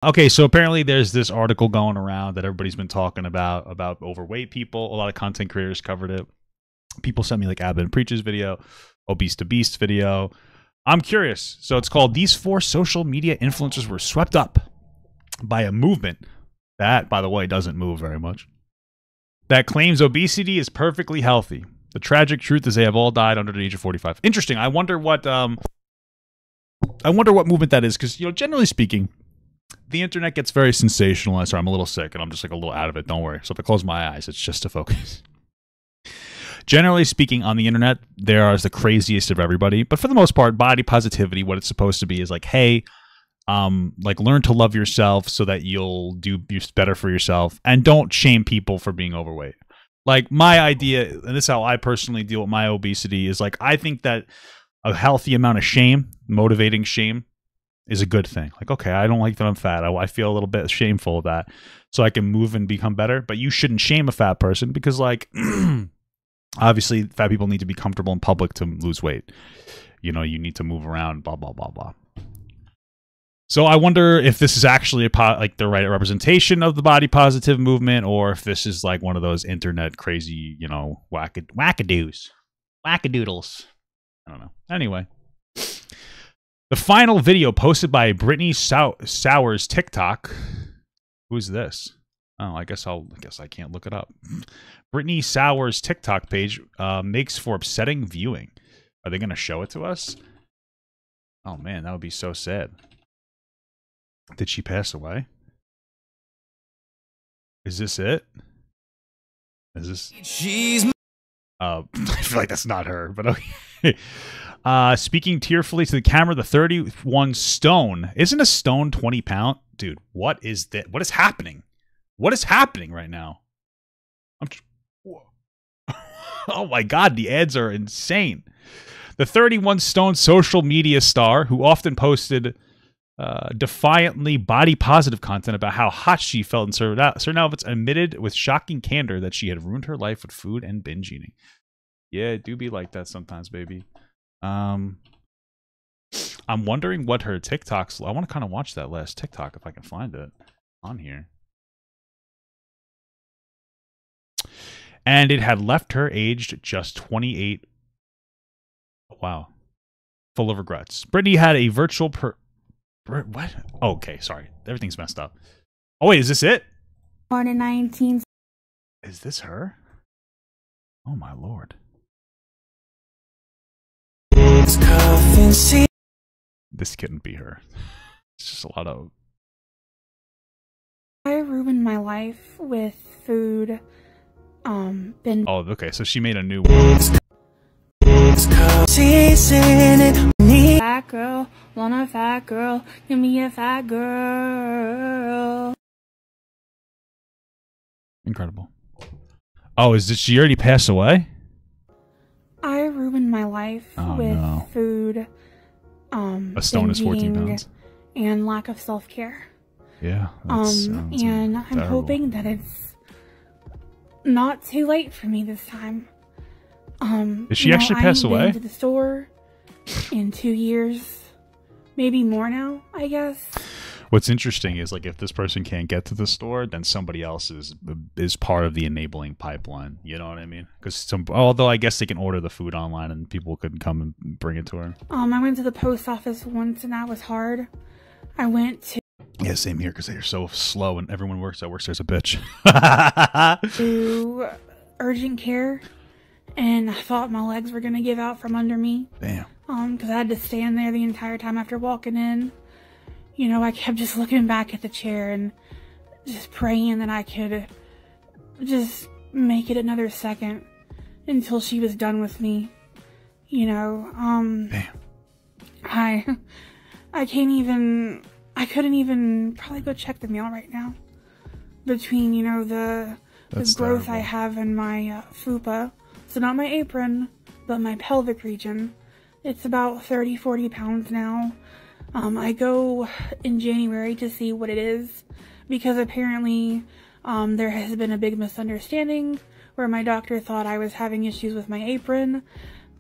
Okay, so apparently there's this article going around that everybody's been talking about overweight people. A lot of content creators covered it. People sent me like Abin Preaches video, Obese to Beast video. I'm curious. So it's called These 4 Social Media Influencers Were Swept Up by a Movement that, by the way, doesn't move very much, that claims obesity is perfectly healthy. The tragic truth is they have all died under the age of 45. Interesting. I wonder what movement that is, because, you know, generally speaking, the internet gets very sensationalized. Sorry, I'm a little sick and I'm just like a little out of it. Don't worry. So if I close my eyes, it's just to focus. Generally speaking, on the internet, there is the craziest of everybody. But for the most part, body positivity, what it's supposed to be is like, hey, like learn to love yourself so that you'll do better for yourself, and don't shame people for being overweight. Like, my idea, and this is how I personally deal with my obesity, is like, I think that a healthy amount of shame, motivating shame, is a good thing. Like, okay, I don't like that I'm fat. I feel a little bit shameful of that, so I can move and become better. But you shouldn't shame a fat person, because, like, obviously fat people need to be comfortable in public to lose weight. You know, you need to move around, blah, blah, blah, blah. So I wonder if this is actually like the right representation of the body positive movement, or if this is like one of those internet crazy, you know, wackadoodles. I don't know. Anyway, the final video posted by Brittany Sowers TikTok. Who's this? Oh, I guess I can't look it up. Brittany Sowers TikTok page makes for upsetting viewing. Are they going to show it to us? Oh man, that would be so sad. Did she pass away? Is this it? Is this? I feel like that's not her, but okay. Speaking tearfully to the camera, the 31 stone. Isn't a stone 20 pounds? Dude, what is that? What is happening? What is happening right now? Oh my god, the ads are insane. The 31 stone social media star, who often posted defiantly body positive content about how hot she felt in certain outfits, admitted with shocking candor that she had ruined her life with food and binge eating. Yeah, it do be like that sometimes, baby. I'm wondering what her TikToks. I want to kind of watch that last TikTok if I can find it on here. And it had left her aged just 28. Wow. Full of regrets. Brittany had a virtual what? Oh, okay, sorry. Everything's messed up. Oh, wait, is this it? Born in 19... Is this her? Oh, my lord. This couldn't be her. It's just a lot of... I ruined my life with food. Been... Oh, okay, so she made a new one. Fat girl, want a fat girl, give me a fat girl. Incredible. Oh, did she already pass away? I ruined my life with food, a stone is 14 pounds. And lack of self-care. Yeah. And I'm hoping that it's not too late for me this time. Did she actually pass away? I haven't been to the store in 2 years, maybe more now, I guess. What's interesting is, like, if this person can't get to the store, then somebody else is part of the enabling pipeline. You know what I mean? Because although I guess they can order the food online and people could come and bring it to her. I went to the post office once and that was hard. I went to... Yeah, same here, because they're so slow and everyone that works there's a bitch. to urgent care, and I thought my legs were going to give out from under me. Damn. Because I had to stand there the entire time after walking in. You know, I kept just looking back at the chair and just praying that I could just make it another second until she was done with me. You know, Damn. I couldn't even probably go check the mail right now. Between, you know, the growth I have in my fupa. So not my apron, but my pelvic region. It's about 30-40 pounds now. I go in January to see what it is, because apparently there has been a big misunderstanding where my doctor thought I was having issues with my apron,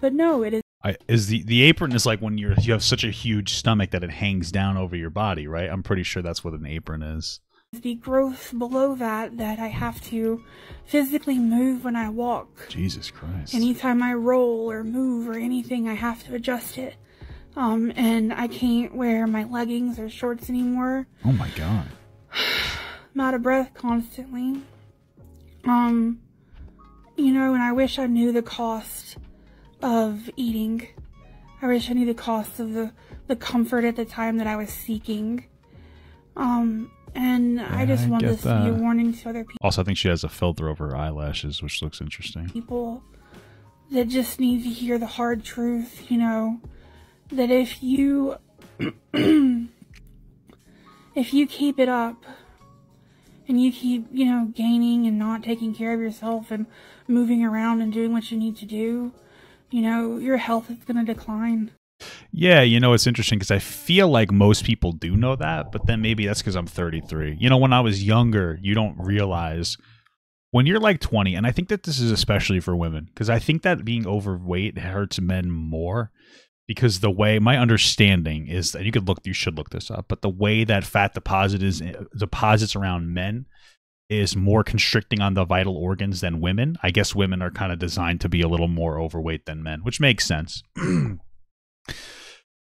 but no, it is Is the apron is like when you have such a huge stomach that it hangs down over your body, right? I'm pretty sure that's what an apron is. The growth below that I have to physically move when I walk. Jesus Christ. Anytime I roll or move or anything, I have to adjust it. And I can't wear my leggings or shorts anymore. Oh my God. I'm out of breath constantly. You know, and I wish I knew the cost of eating. I wish I knew the cost of the comfort at the time that I was seeking. And I just want this to be a warning to other people. Also, I think she has a filter over her eyelashes, which looks interesting. People that just need to hear the hard truth, you know, that if you if you keep it up and you keep, you know, gaining and not taking care of yourself and moving around and doing what you need to do, you know, your health is going to decline. Yeah, you know, it's interesting because I feel like most people do know that, but then maybe that's because I'm 33. You know, when I was younger, you don't realize when you're like 20, and I think that this is especially for women, because I think that being overweight hurts men more because the way my understanding is that you should look this up, but the way that fat deposits around men is more constricting on the vital organs than women. I guess women are kind of designed to be a little more overweight than men, which makes sense.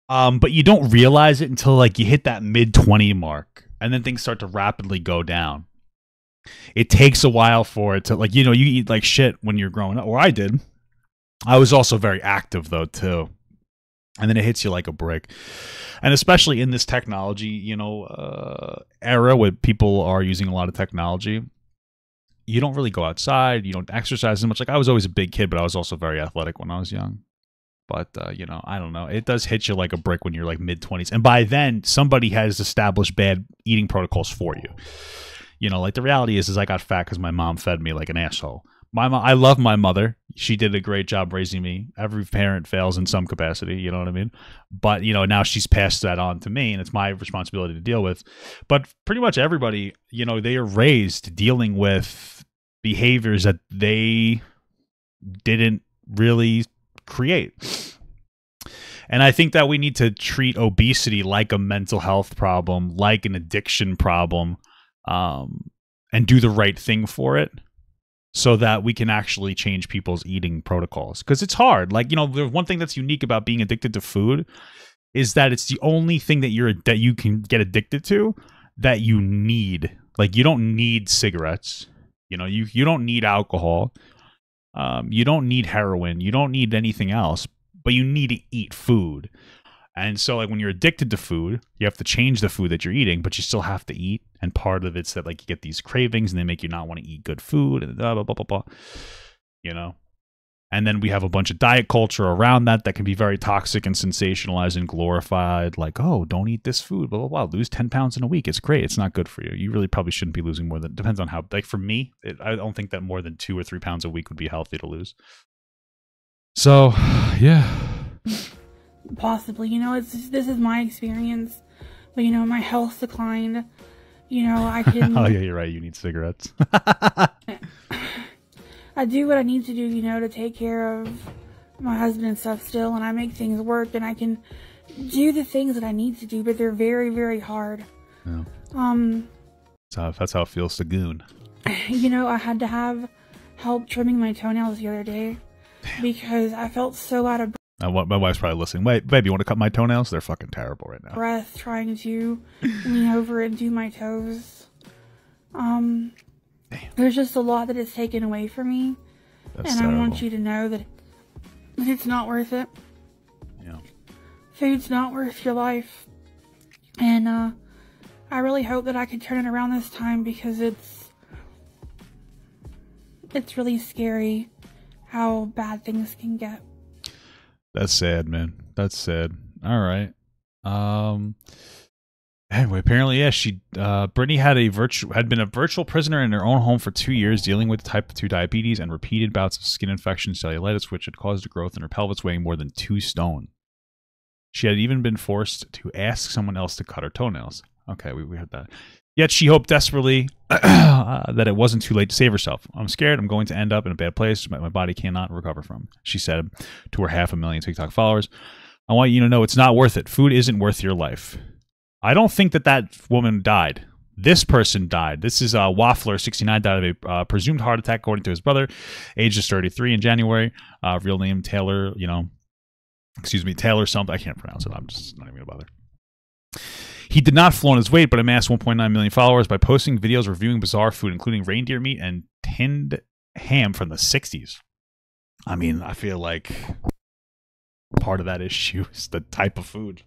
But you don't realize it until like you hit that mid-20 mark, and then things start to rapidly go down. It takes a while for it to, like, you know, you eat like shit when you're growing up, or I did. I was also very active though too, and then it hits you like a brick. And especially in this technology, you know, era where people are using a lot of technology, you don't really go outside, you don't exercise as much. Like, I was always a big kid, but I was also very athletic when I was young. But, you know, I don't know. It does hit you like a brick when you're like mid-20s. And by then, somebody has established bad eating protocols for you. You know, like the reality is I got fat because my mom fed me like an asshole. I love my mother. She did a great job raising me. Every parent fails in some capacity, you know what I mean? But, you know, now she's passed that on to me, and it's my responsibility to deal with. But pretty much everybody, you know, they are raised dealing with behaviors that they didn't really create. And I think that we need to treat obesity like a mental health problem, like an addiction problem, and do the right thing for it so that we can actually change people's eating protocols. Because it's hard. Like, you know, the one thing that's unique about being addicted to food is that it's the only thing that you can get addicted to that you need. Like, you don't need cigarettes. You know, you don't need alcohol. You don't need heroin. You don't need anything else, but you need to eat food. And so, like, when you're addicted to food, you have to change the food that you're eating, but you still have to eat. And part of it's that, like, you get these cravings and they make you not want to eat good food and blah, blah, blah, blah, blah, you know? And then we have a bunch of diet culture around that can be very toxic and sensationalized and glorified. Like, oh, don't eat this food, blah, blah, blah. Lose 10 pounds in a week. It's great. It's not good for you. You really probably shouldn't be losing more than, depends on how, like, for me, I don't think that more than 2 or 3 pounds a week would be healthy to lose. So, yeah. Possibly, you know, this is my experience, but, you know, my health declined. You know, I can. Oh yeah, you're right. You need cigarettes. I do what I need to do, you know, to take care of my husband and stuff still, and I make things work, and I can do the things that I need to do, but they're very, very hard. Yeah. That's how it feels to goon. You know, I had to have help trimming my toenails the other day. Damn. Because I felt so out of my wife's probably listening. Wait, babe, you want to cut my toenails? They're fucking terrible right now. Breath trying to lean over and do my toes. Damn. There's just a lot that is taken away from me. That's and terrible. I want you to know that it's not worth it. Yeah. Food's not worth your life. And I really hope that I can turn it around this time, because it's really scary how bad things can get. That's sad, man. That's sad. All right. Anyway, apparently, yeah, Brittany had been a virtual prisoner in her own home for 2 years, dealing with type 2 diabetes and repeated bouts of skin infection, cellulitis, which had caused a growth in her pelvis weighing more than 2 stone. She had even been forced to ask someone else to cut her toenails. Okay, we heard that. Yet she hoped desperately that it wasn't too late to save herself. I'm scared I'm going to end up in a bad place my body cannot recover from, she said to her 500,000 TikTok followers. I want you to know it's not worth it. Food isn't worth your life. I don't think that woman died. This person died. This is Waffler, 69, died of a presumed heart attack, according to his brother. Age is 33 in January. Real name Taylor, Taylor something. I can't pronounce it. I'm just not even going to bother. He did not flaunt his weight, but amassed 1.9 million followers by posting videos reviewing bizarre food, including reindeer meat and tinned ham from the 60s. I mean, I feel like part of that issue is the type of food.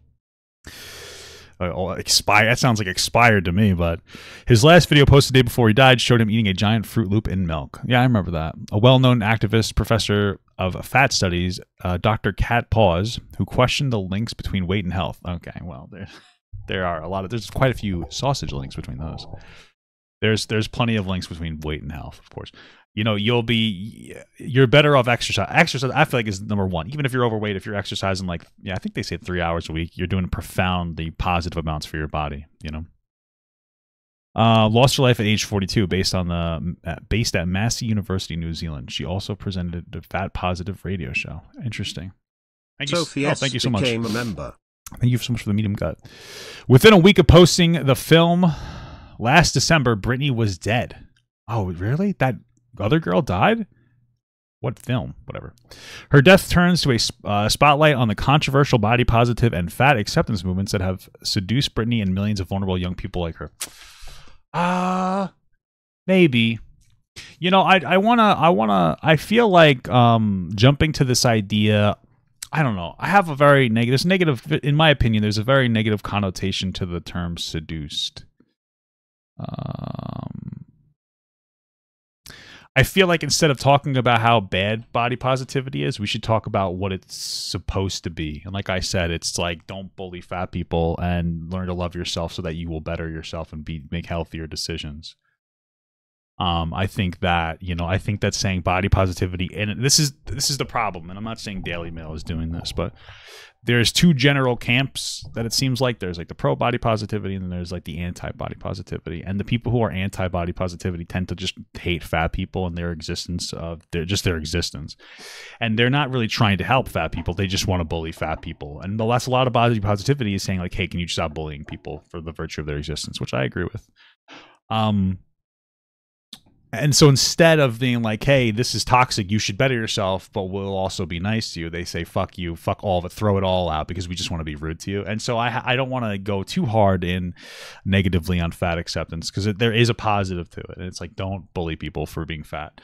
That sounds like expired to me, but his last video posted the day before he died showed him eating a giant Fruit Loop in milk. Yeah, I remember that. A well-known activist, professor of fat studies, Dr. Kat Paws, who questioned the links between weight and health. Okay, well, there's quite a few sausage links between those. There's plenty of links between weight and health, of course. You're better off exercise. Exercise, I feel like, is number one. Even if you're overweight, if you're exercising I think they say 3 hours a week, you're doing profoundly positive amounts for your body, Lost her life at age 42 based at Massey University, New Zealand. She also presented the Fat Positive radio show. Interesting. Thank you so much. Became a member. Thank you so much for the medium gut. Within a week of posting the film last December, Britney was dead. Oh, really? That other girl died? What film? Whatever. Her death turns to a spotlight on the controversial body positive and fat acceptance movements that have seduced Britney and millions of vulnerable young people like her. Maybe. I feel like jumping to this idea, I don't know. I have a very negative, in my opinion, there's a very negative connotation to the term seduced. I feel like instead of talking about how bad body positivity is, we should talk about what it's supposed to be. And like I said, it's like, don't bully fat people and learn to love yourself so that you will better yourself and make healthier decisions. I think that saying body positivity, and this is the problem, and I'm not saying Daily Mail is doing this, but there's two general camps that it seems like. There's like the pro body positivity, and then there's like the anti body positivity. And the people who are anti body positivity tend to just hate fat people and their existence their existence. And they're not really trying to help fat people. They just want to bully fat people. And that's a lot of body positivity is saying like, hey, can you stop bullying people for the virtue of their existence, which I agree with. And so instead of being like, hey, this is toxic, you should better yourself, but we'll also be nice to you, they say, fuck you, fuck all of it, throw it all out because we just want to be rude to you. And so I don't want to go too hard in negatively on fat acceptance because there is a positive to it. And it's like, don't bully people for being fat.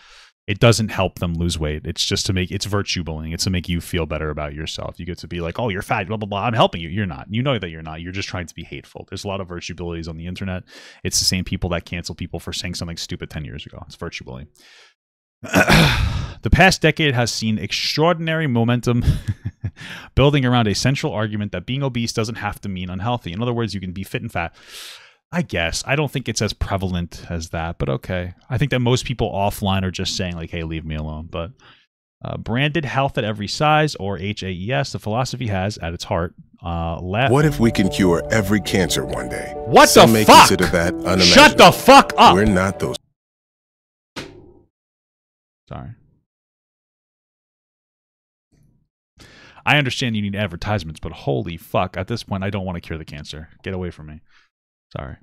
It doesn't help them lose weight. It's just it's virtue bullying. It's to make you feel better about yourself. You get to be like, oh, you're fat, blah, blah, blah. I'm helping you. You're not. You know that you're not. You're just trying to be hateful. There's a lot of virtue bullies on the internet. It's the same people that cancel people for saying something stupid 10 years ago. It's virtue bullying. The past decade has seen extraordinary momentum building around a central argument that being obese doesn't have to mean unhealthy. In other words, you can be fit and fat. I guess. I don't think it's as prevalent as that, but okay. I think that most people offline are just saying like, hey, leave me alone. But branded health at every size, or HAES, the philosophy has at its heart. What if we can cure every cancer one day? What Some the may fuck? Consider that unimaginable. Shut the fuck up. We're not those. Sorry. I understand you need advertisements, but holy fuck. At this point, I don't want to cure the cancer. Get away from me. Sorry.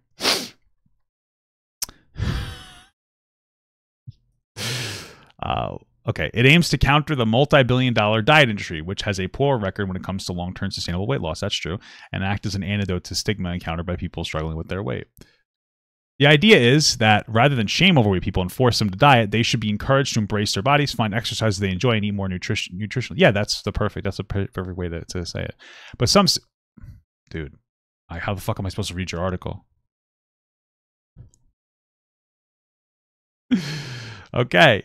Okay. It aims to counter the multi-billion-dollar diet industry, which has a poor record when it comes to long-term sustainable weight loss. That's true. And act as an antidote to stigma encountered by people struggling with their weight. The idea is that rather than shame overweight people and force them to diet, they should be encouraged to embrace their bodies, find exercises they enjoy, and eat more nutritional. Yeah, that's a perfect way to say it. But dude, how the fuck am I supposed to read your article? Okay.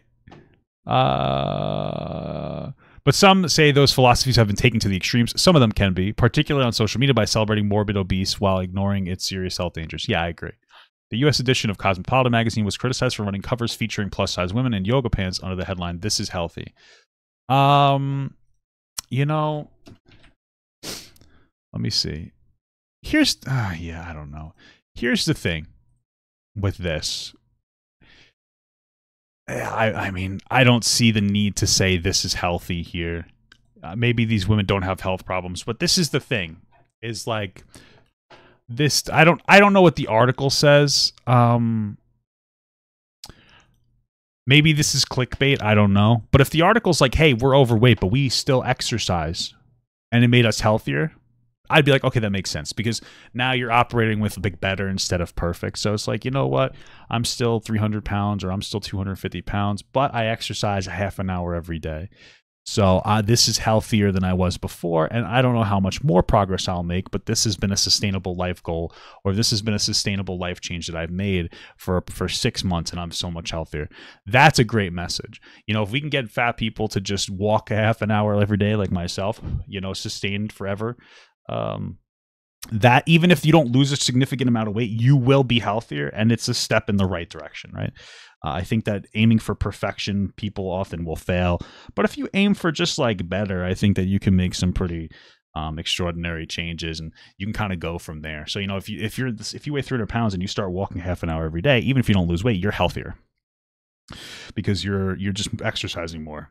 But some say those philosophies have been taken to the extremes. Some of them can be, particularly on social media, by celebrating morbid obese while ignoring its serious health dangers. Yeah, I agree. The U.S. edition of Cosmopolitan magazine was criticized for running covers featuring plus-size women in yoga pants under the headline, "This is healthy." Let me see. I don't know. Here's the thing. with this. I mean, I don't see the need to say this is healthy here. Maybe these women don't have health problems, but this is the thing. Is like this. I don't know what the article says. Maybe this is clickbait. I don't know. But if the article's like, hey, we're overweight, but we still exercise and it made us healthier, I'd be like, okay, that makes sense, because now you're operating with big better instead of perfect. So it's like, you know what? I'm still 300 pounds or I'm still 250 pounds, but I exercise a half an hour every day. So this is healthier than I was before, and I don't know how much more progress I'll make, but this has been a sustainable life goal, or this has been a sustainable life change that I've made for 6 months, and I'm so much healthier. That's a great message. You know, if we can get fat people to just walk a half an hour every day like myself, you know, sustained forever, that even if you don't lose a significant amount of weight, you will be healthier, and it's a step in the right direction, right? I think that aiming for perfection, people often will fail. But if you aim for just like better, I think that you can make some pretty extraordinary changes, and you can kind of go from there. So, you know, if you weigh 300 pounds and you start walking half an hour every day, even if you don't lose weight, you're healthier because you're just exercising more,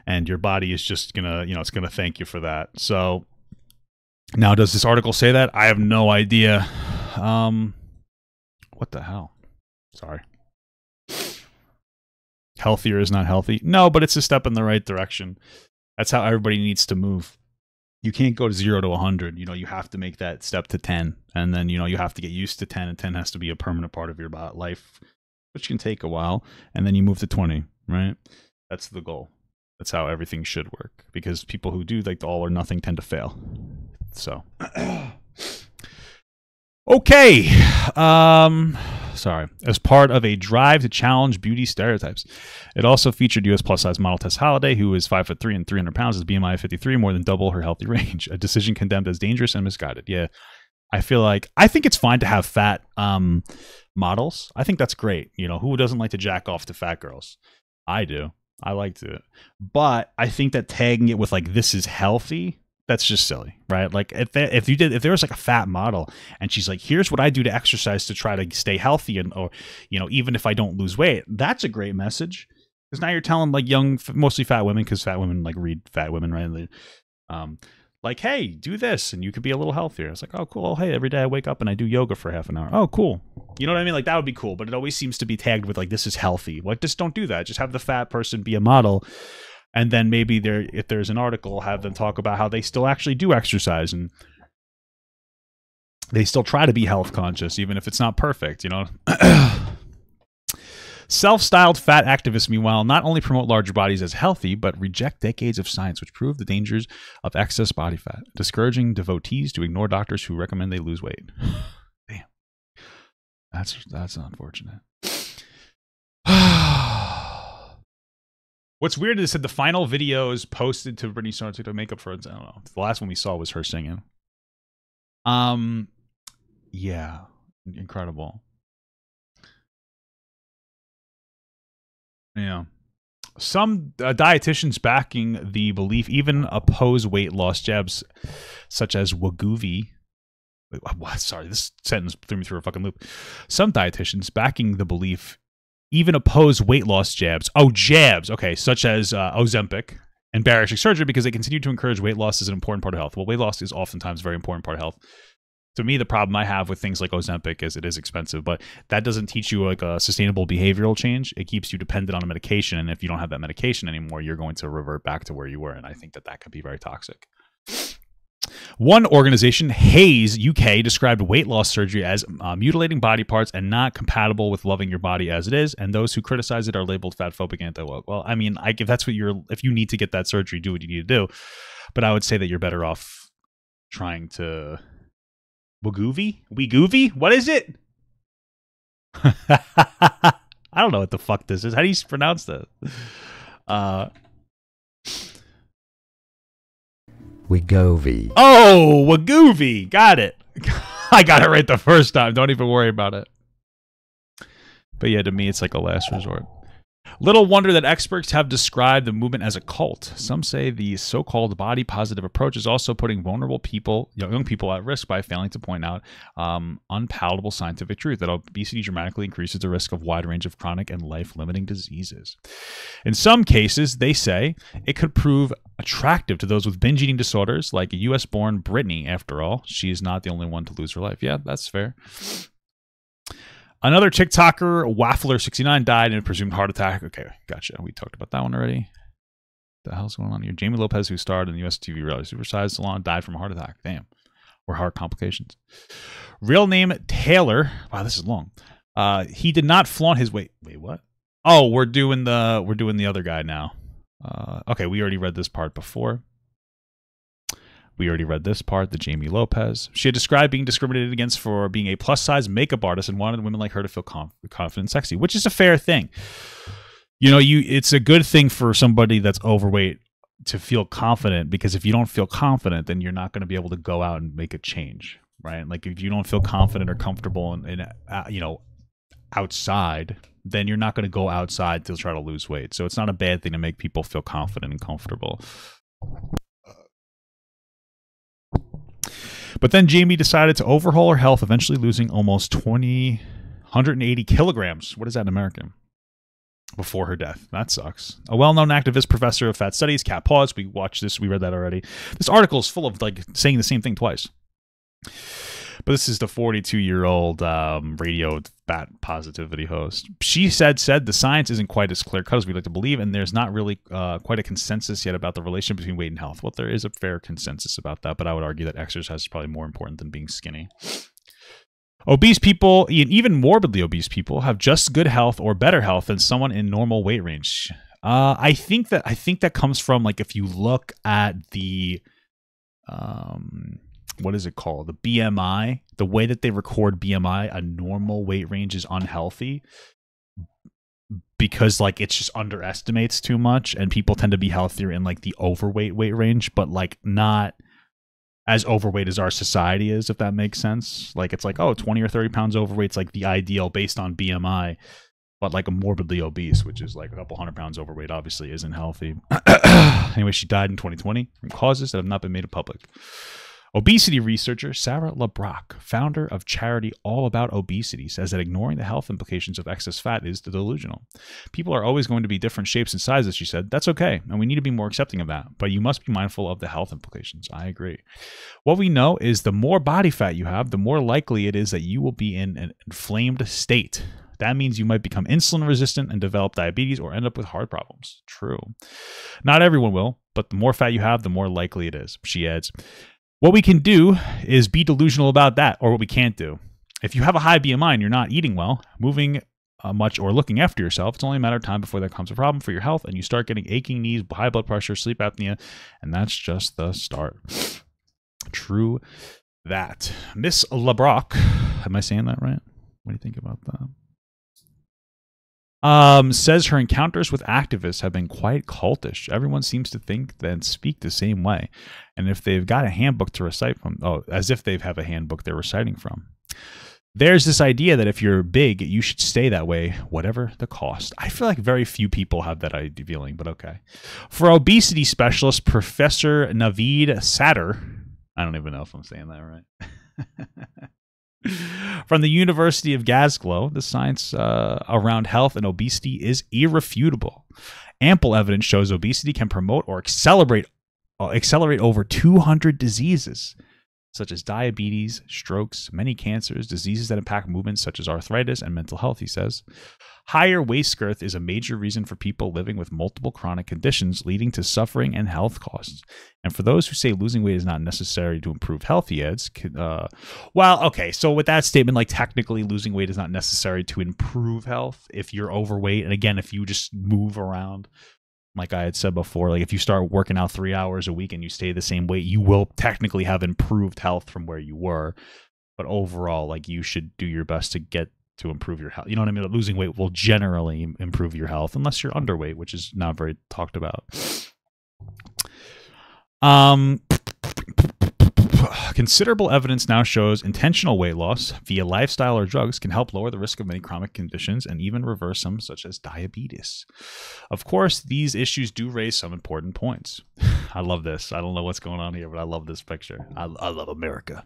and your body is just gonna, you know, it's gonna thank you for that. So now, does this article say that? I have no idea. What the hell? Sorry. Healthier is not healthy. No, but it's a step in the right direction. That's how everybody needs to move. You can't go to 0 to 100. You know, you have to make that step to 10. And then, you know, you have to get used to 10, and 10 has to be a permanent part of your life, which can take a while. And then you move to 20, right? That's the goal. That's how everything should work, because people who do like the all or nothing tend to fail. So, okay. Sorry. As part of a drive to challenge beauty stereotypes, it also featured U.S. plus-size model Tess Holliday, who is 5'3" and 300 pounds, as BMI of 53, more than double her healthy range. A decision condemned as dangerous and misguided. Yeah, I think it's fine to have fat models. I think that's great. You know, who doesn't like to jack off to fat girls? I do. I like to. But I think that tagging it with like, this is healthy, that's just silly, right? Like if there was like a fat model and she's like, here's what I do to exercise to try to stay healthy, and, or, you know, even if I don't lose weight, that's a great message. Because now you're telling like young, mostly fat women, because fat women like read Fat Women, right? Like, hey, do this and you could be a little healthier. It's like, oh, cool. Oh, hey, every day I wake up and I do yoga for half an hour. Oh, cool. You know what I mean? Like, that would be cool. But it always seems to be tagged with like, this is healthy. Like, just don't do that. Just have the fat person be a model. And then maybe if there's an article, have them talk about how they still actually do exercise and they still try to be health conscious, even if it's not perfect, you know? Self-styled fat activists, meanwhile, not only promote larger bodies as healthy, but reject decades of science which prove the dangers of excess body fat, discouraging devotees to ignore doctors who recommend they lose weight. Damn. That's unfortunate. What's weird is that the final videos posted to Britney Spears to make up for it. I don't know. The last one we saw was her singing. Yeah, incredible. Yeah. Some dietitians backing the belief even oppose weight loss jabs such as Wegovy. Wait, what? Sorry, this sentence threw me through a fucking loop. Some dietitians backing the belief even oppose weight loss jabs. Oh, jabs. Okay, such as Ozempic and bariatric surgery, because they continue to encourage weight loss as an important part of health. Well, weight loss is oftentimes a very important part of health. To me, the problem I have with things like Ozempic is it is expensive, but that doesn't teach you like a sustainable behavioral change. It keeps you dependent on a medication, and if you don't have that medication anymore, you're going to revert back to where you were, and I think that that could be very toxic. One organization, Hayes UK, described weight loss surgery as mutilating body parts and not compatible with loving your body as it is, and those who criticize it are labeled fatphobic, anti-woke. Well, I mean, if that's what if you need to get that surgery, do what you need to do. But I would say that you're better off trying to Wegovy? What is it? I don't know what the fuck this is. How do you pronounce that? Wegovy. Oh, Wegovy. Got it. I got it right the first time. Don't even worry about it. But yeah, to me, it's like a last resort. Little wonder that experts have described the movement as a cult. Some say the so-called body positive approach is also putting vulnerable people, young people at risk by failing to point out unpalatable scientific truth that obesity dramatically increases the risk of a wide range of chronic and life-limiting diseases. In some cases, they say, it could prove attractive to those with binge eating disorders, like U.S.-born Brittany, after all. She is not the only one to lose her life. Yeah, that's fair. Another TikToker, Waffler69, died in a presumed heart attack. Okay, gotcha. We talked about that one already. What the hell's going on here? Jamie Lopez, who starred in the U.S. TV reality supersize salon, died from a heart attack. Damn. Or heart complications. Real name, Taylor. Wow, this is long. He did not flaunt his weight. Wait, what? Oh, we're doing the other guy now. Okay, we already read this part before. We already read this part, the Jamie Lopez. She had described being discriminated against for being a plus-size makeup artist and wanted women like her to feel confident and sexy, which is a fair thing. You know, it's a good thing for somebody that's overweight to feel confident, because if you don't feel confident, then you're not going to be able to go out and make a change, right? Like if you don't feel confident or comfortable in you know, outside, then you're not going to go outside to try to lose weight. So it's not a bad thing to make people feel confident and comfortable. But then Jamie decided to overhaul her health, eventually losing almost 180 kilograms. What is that in American? Before her death. That sucks. A well-known activist, professor of fat studies, Kat Paws. We watched this. We read that already. This article is full of like saying the same thing twice. But this is the 42-year-old radio fat positivity host. She said the science isn't quite as clear-cut as we'd like to believe, and there's not really quite a consensus yet about the relation between weight and health. Well, there is a fair consensus about that, but I would argue that exercise is probably more important than being skinny. Obese people, and even morbidly obese people, have just good health or better health than someone in normal weight range. I think that comes from, like, if you look at the what is it called? The BMI, the way that they record BMI, a normal weight range is unhealthy because like it just underestimates too much, and people tend to be healthier in like the overweight weight range, but like not as overweight as our society is, if that makes sense. Like it's like, oh, 20 or 30 pounds overweight's like the ideal based on BMI, but like a morbidly obese, which is like a couple 100 pounds overweight, obviously isn't healthy. Anyway, she died in 2020 from causes that have not been made public. Obesity researcher Sarah LeBrock, founder of charity All About Obesity, says that ignoring the health implications of excess fat is delusional. People are always going to be different shapes and sizes, she said. That's okay, and we need to be more accepting of that, but you must be mindful of the health implications. I agree. What we know is the more body fat you have, the more likely it is that you will be in an inflamed state. That means you might become insulin resistant and develop diabetes or end up with heart problems. True. Not everyone will, but the more fat you have, the more likely it is, she adds. What we can do is be delusional about that, or what we can't do. If you have a high BMI and you're not eating well, moving much, or looking after yourself, it's only a matter of time before that becomes a problem for your health, and you start getting aching knees, high blood pressure, sleep apnea, and that's just the start. True that. Miss LeBrock, am I saying that right? What do you think about that? Says her encounters with activists have been quite cultish. Everyone seems to think and speak the same way. And if they've got a handbook to recite from, as if they have a handbook they're reciting from. There's this idea that if you're big, you should stay that way, whatever the cost. I feel like very few people have that feeling, but okay. For obesity specialist, Professor Naveed Sadr, I don't even know if I'm saying that right. From the University of Glasgow, the science around health and obesity is irrefutable. Ample evidence shows obesity can promote or accelerate over 200 diseases, such as diabetes, strokes, many cancers, diseases that impact movements such as arthritis and mental health, he says. Higher waist girth is a major reason for people living with multiple chronic conditions, leading to suffering and health costs. And for those who say losing weight is not necessary to improve health, he adds, well, okay, so with that statement, like technically losing weight is not necessary to improve health if you're overweight. And again, if you just move around, like I had said before, like if you start working out 3 hours a week and you stay the same weight, you will technically have improved health from where you were. But overall, like you should do your best to improve your health. You know what I mean? Losing weight will generally improve your health unless you're underweight, which is not very talked about. Considerable evidence now shows intentional weight loss via lifestyle or drugs can help lower the risk of many chronic conditions and even reverse some, such as diabetes. Of course, these issues do raise some important points. I love this. I don't know what's going on here, but I love this picture. I love America.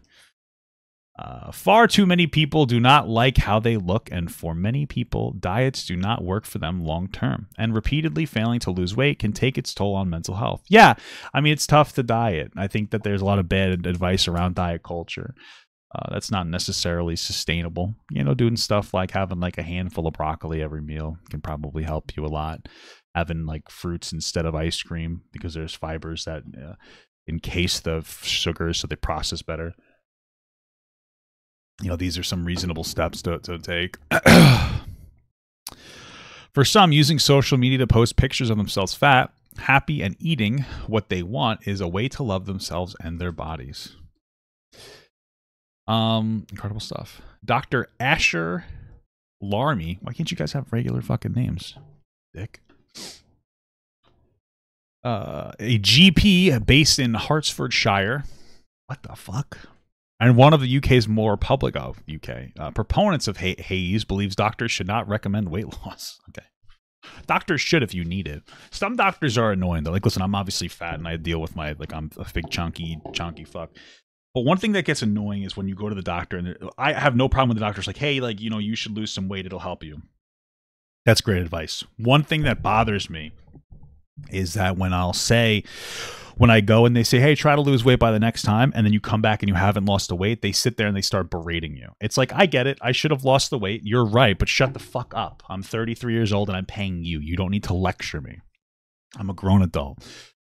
Far too many people do not like how they look, and for many people, diets do not work for them long term. And repeatedly failing to lose weight can take its toll on mental health. Yeah, I mean, it's tough to diet. I think that there's a lot of bad advice around diet culture. That's not necessarily sustainable. You know, doing stuff like having like a handful of broccoli every meal can probably help you a lot. Having like fruits instead of ice cream because there's fibers that encase the sugars so they process better. You know, these are some reasonable steps to take. For some, using social media to post pictures of themselves fat, happy, and eating what they want is a way to love themselves and their bodies. Incredible stuff. Dr. Asher Larmy. Why can't you guys have regular fucking names, dick? A GP based in Hertfordshire. What the fuck? And one of the UK's more public of UK proponents of Hayes believes doctors should not recommend weight loss. Okay. Doctors should if you need it. Some doctors are annoying though. Like, listen, I'm obviously fat and I deal with my, like, I'm a big chunky fuck. But one thing that gets annoying is when you go to the doctor and I have no problem with the doctor's like, hey, like, you know, you should lose some weight. It'll help you. That's great advice. One thing that bothers me is that when I go and they say, hey, try to lose weight by the next time, and then you come back and you haven't lost the weight, they sit there and they start berating you. It's like, I get it. I should have lost the weight. You're right, but shut the fuck up. I'm 33 years old and I'm paying you. You don't need to lecture me. I'm a grown adult,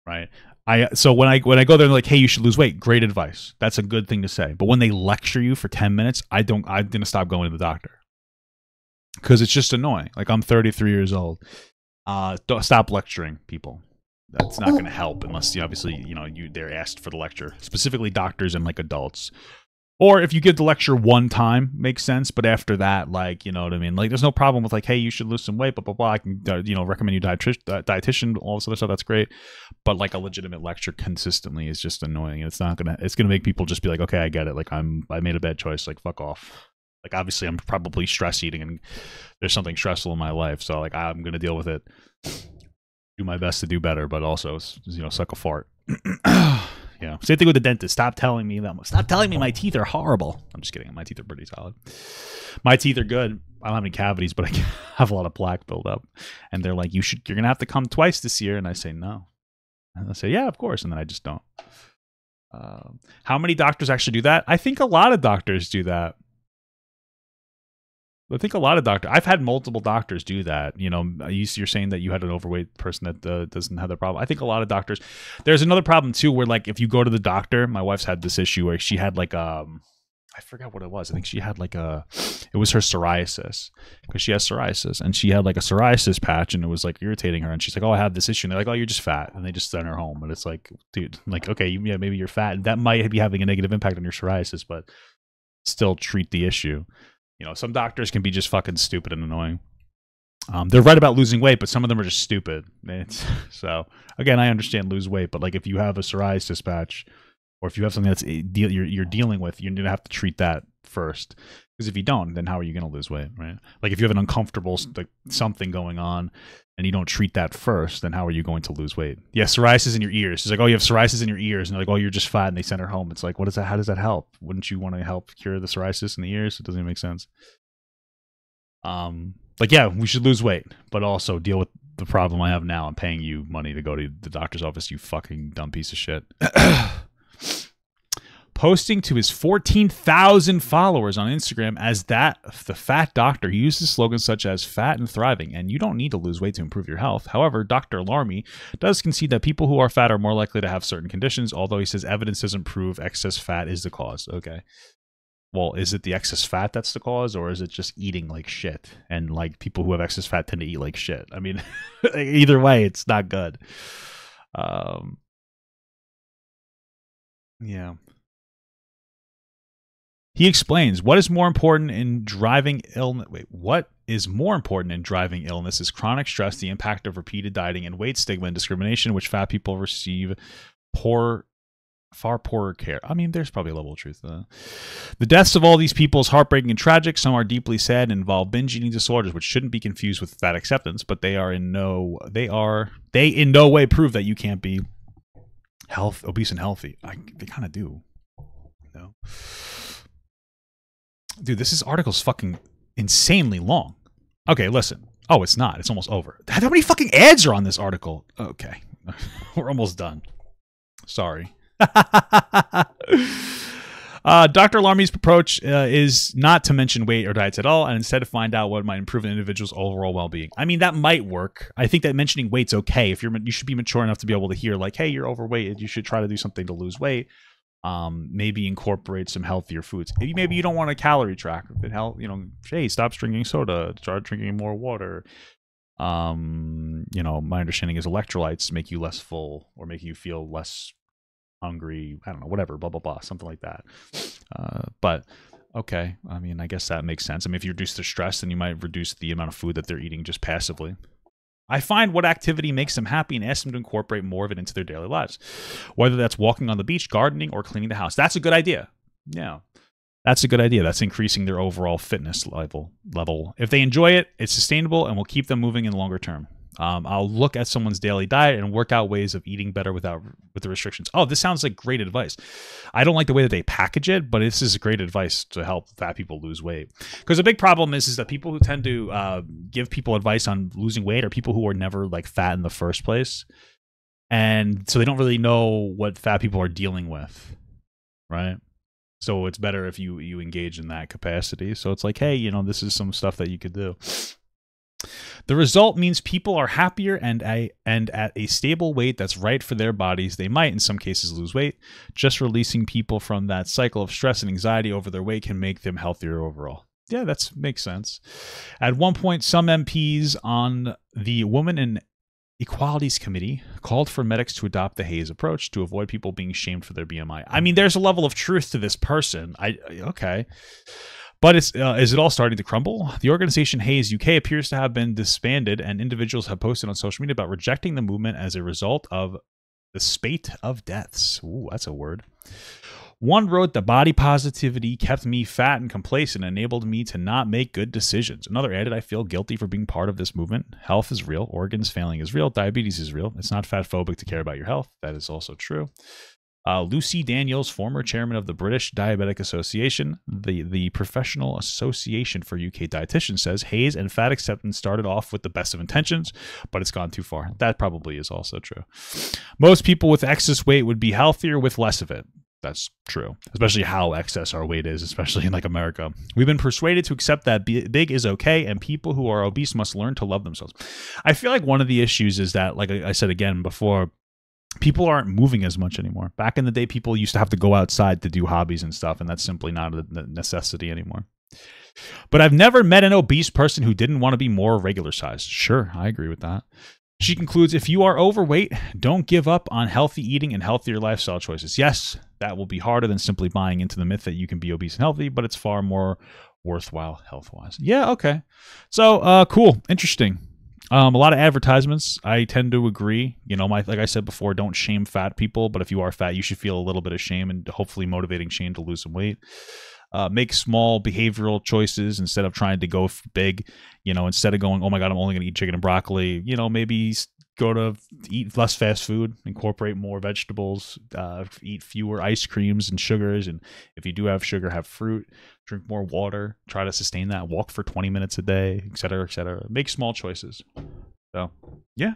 right? So when I go there and they're like, hey, you should lose weight, great advice. That's a good thing to say. But when they lecture you for 10 minutes, I'm gonna stop going to the doctor because it's just annoying. Like, I'm 33 years old. Don't stop lecturing people. That's not going to help unless they're asked for the lecture, specifically doctors and like adults. Or if you give the lecture one time, makes sense. But after that, like, you know what I mean? Like, there's no problem with like, hey, you should lose some weight, blah, blah, blah. I can, recommend you dietitian, all this other stuff. That's great. But like a legitimate lecture consistently is just annoying. It's going to make people just be like, okay, I get it. Like, I made a bad choice. Like, fuck off. Like, obviously I'm probably stress eating and there's something stressful in my life. So like, I'm going to deal with it. Do my best to do better, but also, suck a fart. Yeah. Same thing with the dentist. Stop telling me my teeth are horrible. I'm just kidding. My teeth are pretty solid. My teeth are good. I don't have any cavities, but I have a lot of plaque buildup. And they're like, you're going to have to come twice this year. And I say, no. And I say, yeah, of course. And then I just don't. How many doctors actually do that? I think a lot of doctors do that. I've had multiple doctors do that. You know, you're saying that you had an overweight person that doesn't have the problem. I think a lot of doctors, there's another problem too, where like, if you go to the doctor, my wife's had this issue where she had like, I forgot what it was. I think she had like it was her psoriasis because she has psoriasis and she had like a psoriasis patch and it was like irritating her. And she's like, oh, I have this issue. And they're like, oh, you're just fat. And they just send her home. And it's like, dude, like, okay, yeah, maybe you're fat. And that might be having a negative impact on your psoriasis, but still treat the issue. You know, some doctors can be just fucking stupid and annoying. They're right about losing weight, but some of them are just stupid. So, again, I understand lose weight, but like if you have a psoriasis patch or if you have something that's you're dealing with, you're going to have to treat that first. Because if you don't, then how are you going to lose weight, right? Like if you have an uncomfortable like something going on and you don't treat that first, then how are you going to lose weight? Yeah, psoriasis in your ears. It's like, oh, you have psoriasis in your ears. And they're like, oh, you're just fat. And they send her home. It's like, what is that? How does that help? Wouldn't you want to help cure the psoriasis in the ears? It doesn't even make sense. Like, yeah, we should lose weight, but also deal with the problem I have now. I'm paying you money to go to the doctor's office, you fucking dumb piece of shit. Posting to his 14,000 followers on Instagram as the fat doctor. He uses slogans such as fat and thriving, and you don't need to lose weight to improve your health. However, Dr. Larmy does concede that people who are fat are more likely to have certain conditions, although he says evidence doesn't prove excess fat is the cause. Okay. Well, is it the excess fat that's the cause, or is it just eating like shit? And like people who have excess fat tend to eat like shit. I mean, either way, it's not good. Yeah. He explains, what is more important in driving illness? What is more important in driving illness is chronic stress, the impact of repeated dieting, and weight stigma and discrimination, which fat people receive poor far poorer care. I mean, there's probably a level of truth to that. The deaths of all these people is heartbreaking and tragic. Some are deeply sad and involve binge eating disorders, which shouldn't be confused with fat acceptance, but they in no way prove that you can't be obese and healthy. They kind of do. No. Dude, this article's fucking insanely long. Okay, listen. Oh, it's not. It's almost over. How many fucking ads are on this article? Okay. We're almost done. Sorry. Dr. Larmy's approach is not to mention weight or diets at all, and instead to find out what might improve an individual's overall well-being. I mean, that might work. I think that mentioning weight's okay. If you should be mature enough to be able to hear, like, hey, you're overweight. You should try to do something to lose weight. Maybe incorporate some healthier foods. Maybe you don't want a calorie tracker. But hey, stop drinking soda. Start drinking more water. My understanding is electrolytes make you less full or make you feel less hungry. I don't know, whatever, blah, blah, blah, something like that. But okay, I mean, I guess that makes sense. I mean, if you reduce the stress, then you might reduce the amount of food that they're eating just passively. I find what activity makes them happy and ask them to incorporate more of it into their daily lives. Whether that's walking on the beach, gardening, or cleaning the house. That's a good idea. Yeah. That's a good idea. That's increasing their overall fitness level. If they enjoy it, it's sustainable and will keep them moving in the longer term. I'll look at someone's daily diet and work out ways of eating better with the restrictions. Oh, this sounds like great advice. I don't like the way that they package it, but this is great advice to help fat people lose weight. Because a big problem is that people who tend to give people advice on losing weight are people who are never like fat in the first place. And so they don't really know what fat people are dealing with, right? So it's better if you engage in that capacity. So it's like, hey, this is some stuff that you could do. The result means people are happier and at a stable weight that's right for their bodies. They might, in some cases, lose weight. Just releasing people from that cycle of stress and anxiety over their weight can make them healthier overall. Yeah, that makes sense. At one point, some MPs on the Women and Equalities Committee called for medics to adopt the Hayes approach to avoid people being shamed for their BMI. I mean, there's a level of truth to this person. Okay. But is it all starting to crumble? The organization Hayes UK appears to have been disbanded, and individuals have posted on social media about rejecting the movement as a result of the spate of deaths. Ooh, that's a word. One wrote, the body positivity kept me fat and complacent and enabled me to not make good decisions. Another added, I feel guilty for being part of this movement. Health is real. Organs failing is real. Diabetes is real. It's not fat phobic to care about your health. That is also true. Lucy Daniels, former chairman of the British Diabetic Association, the professional association for UK dietitians, says Hayes and fat acceptance started off with the best of intentions, but it's gone too far. That probably is also true. Most people with excess weight would be healthier with less of it. That's true, especially how excess our weight is, especially in like America. We've been persuaded to accept that big is okay, and people who are obese must learn to love themselves. I feel like one of the issues is that, like I said again before, people aren't moving as much anymore. Back in the day, people used to have to go outside to do hobbies and stuff, and that's simply not a necessity anymore. But I've never met an obese person who didn't want to be more regular size. Sure, I agree with that. She concludes, if you are overweight, don't give up on healthy eating and healthier lifestyle choices. Yes, that will be harder than simply buying into the myth that you can be obese and healthy, but it's far more worthwhile health-wise. Yeah, okay. So, cool. Interesting. A lot of advertisements. I tend to agree. Like I said before, don't shame fat people, but if you are fat, you should feel a little bit of shame and hopefully motivating shame to lose some weight. Make small behavioral choices instead of trying to go big. Instead of going, oh my God, I'm only going to eat chicken and broccoli, maybe go to eat less fast food, incorporate more vegetables, eat fewer ice creams and sugars. And if you do have sugar, have fruit, drink more water, try to sustain that, walk for 20 minutes a day, et cetera, et cetera. Make small choices. So, yeah.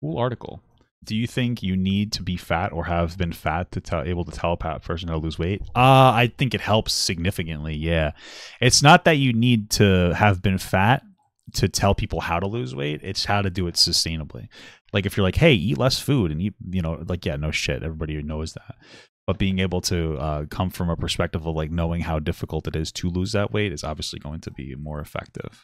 Cool article. Do you think you need to be fat or have been fat to able to tell a person how to lose weight? I think it helps significantly, yeah. It's not that you need to have been fat to tell people how to lose weight. It's how to do it sustainably. Like if you're like, hey, eat less food and eat, yeah, no shit. Everybody knows that. But being able to come from a perspective of like knowing how difficult it is to lose that weight is obviously going to be more effective.